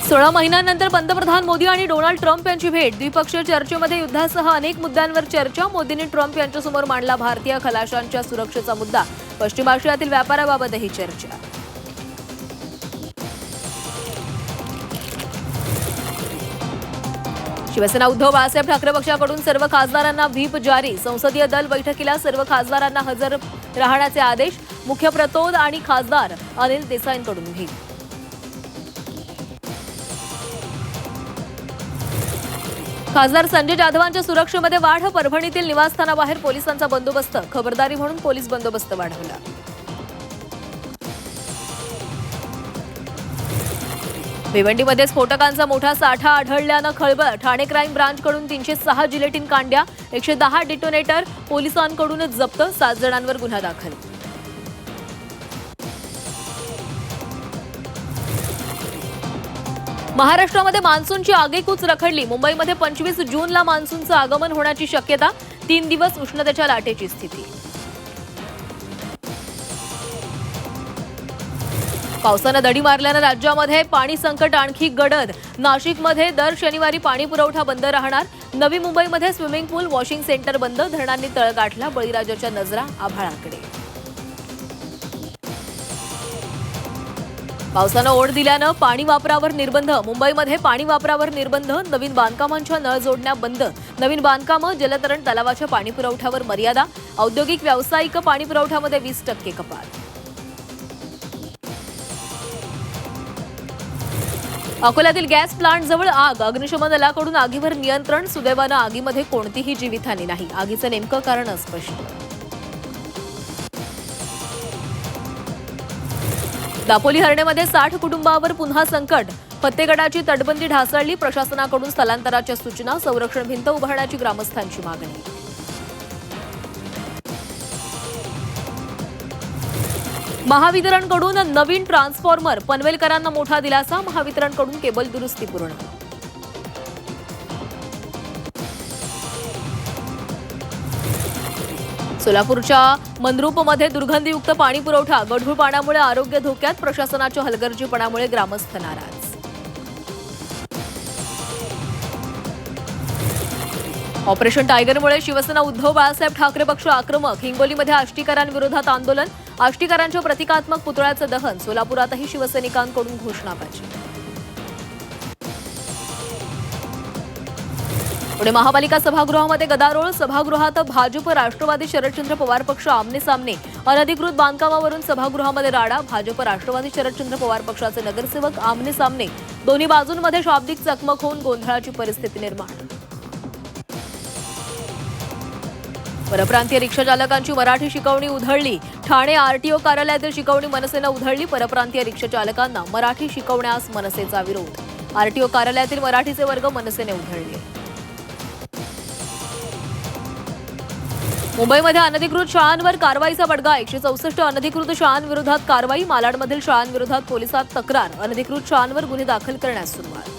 16 महिन्यांनंतर पंतप्रधान मोदी आणि डोनाल्ड ट्रम्प यांची भेट. द्विपक्षीय चर्चेमध्ये युद्धासह अनेक मुद्द्यांवर चर्चा. मोदींनी ट्रम्प यांच्यासमोर मांडला भारतीय खलाशांच्या सुरक्षेचा मुद्दा. पश्चिम आशियातील व्यापाराबाबतही चर्चा. शिवसेना उद्धव बाळासाहेब ठाकरे पक्षाकडून सर्व खासदारांना व्हीप जारी. संसदीय दल बैठकीला सर्व खासदारांना हजर राहण्याचे आदेश. मुख्य प्रतोद आणि खासदार अनिल देसाईंकडून व्हीप. खासदार संजय जाधवांच्या सुरक्षेमध्ये वाढ. परभणीतील निवासस्थानाबाहेर पोलिसांचा बंदोबस्त. खबरदारी म्हणून पोलीस बंदोबस्त वाढवला. भिवंडीमध्ये स्फोटकांचा मोठा साठा आढळल्यानं खळबळ. ठाणे क्राईम ब्रांचकडून 306 जिलेटिन कांड्या, 110 डिटोनेटर पोलिसांकडूनच जप्त. 7 जणांवर गुन्हा दाखल. महाराष्ट्रामध्ये मान्सूनची आगेकूच रखडली. मुंबईमध्ये 25 जूनला मान्सूनचं आगमन होण्याची शक्यता. 3 दिवस उष्णतेच्या लाटेची स्थिती. पावसानं दडी मारल्यानं राज्यामध्ये पाणी संकट आणखी गडद. नाशिकमध्ये दर शनिवारी पाणी पुरवठा बंद राहणार. नवी मुंबईमध्ये स्विमिंग पूल, वॉशिंग सेंटर बंद. धरणांनी तळ गाठला. बळीराजाच्या नजरा आभाळाकडे. पावसानं ओढ दिल्यानं पाणी वापरावर निर्बंध. मुंबईमध्ये पाणी वापरावर निर्बंध. नवीन बांधकामांच्या नळ जोडण्या बंद. नवीन बांधकामं, जलतरण तलावाच्या पाणी पुरवठ्यावर मर्यादा. औद्योगिक व्यावसायिक पाणी पुरवठ्यामध्ये 20% कपात. अकोल्यातील गॅस प्लांटजवळ आग. अग्निशमन दलाकडून आगीवर नियंत्रण. सुदैवानं आगीमध्ये कोणतीही जीवितहानी नाही. आगीचं नेमकं कारण अस्पष्ट. दापोली हर्णेमध्ये 60 कुटुंबावर पुन्हा संकट. फत्तेगडाची तटबंदी ढासळली. प्रशासनाकडून स्थलांतराच्या सूचना. संरक्षण भिंत उभारण्याची ग्रामस्थांची मागणी. महावितरणकडून नवीन ट्रान्सफॉर्मर. पनवेलकरांना मोठा दिलासा. महावितरणकडून केबल दुरुस्ती पूर्ण. सोलापूरच्या मंद्रुपमध्ये दुर्गंधीयुक्त पाणी पुरवठा. गढूळ पाण्यामुळे आरोग्य धोक्यात. प्रशासनाच्या हलगर्जीपणामुळे ग्रामस्थ नाराज. ऑपरेशन टायगरमुळे शिवसेना उद्धव बाळासाहेब ठाकरे पक्ष आक्रमक. हिंगोलीमध्ये आष्टीकरांविरोधात आंदोलन. आष्टीकरांच्या प्रतिकात्मक पुतळ्याचं दहन. सोलापुरातही शिवसैनिकांकडून घोषणाबाजी. पुणे महापालिका सभागृहामध्ये गदारोळ. सभागृहात भाजप राष्ट्रवादी शरदचंद्र पवार पक्ष आमने सामने. अनधिकृत बांधकामावरून सभागृहामध्ये राडा. भाजप राष्ट्रवादी शरदचंद्र पवार पक्षाचे नगरसेवक आमने सामने. दोन्ही बाजूंमध्ये शाब्दिक चकमक होऊन गोंधळाची परिस्थिती निर्माण. परप्रांतीय रिक्षा चालकांची मराठी शिकवणी उधळली. ठाणे आरटीओ कार्यालयातील शिकवणी मनसेनं उधळली. परप्रांतीय रिक्षा चालकांना मराठी शिकवण्यास मनसेचा विरोध. आरटीओ कार्यालयातील मराठीचे वर्ग मनसेने उधळले. मुंबईमध्ये अनधिकृत शाळांवर कारवाईचा बडगा. 164 अनधिकृत शाळांविरोधात कारवाई. मालाडमधील शाळांविरोधात पोलिसात तक्रार. अनधिकृत शाळांवर गुन्हे दाखल करण्यास सुरुवात.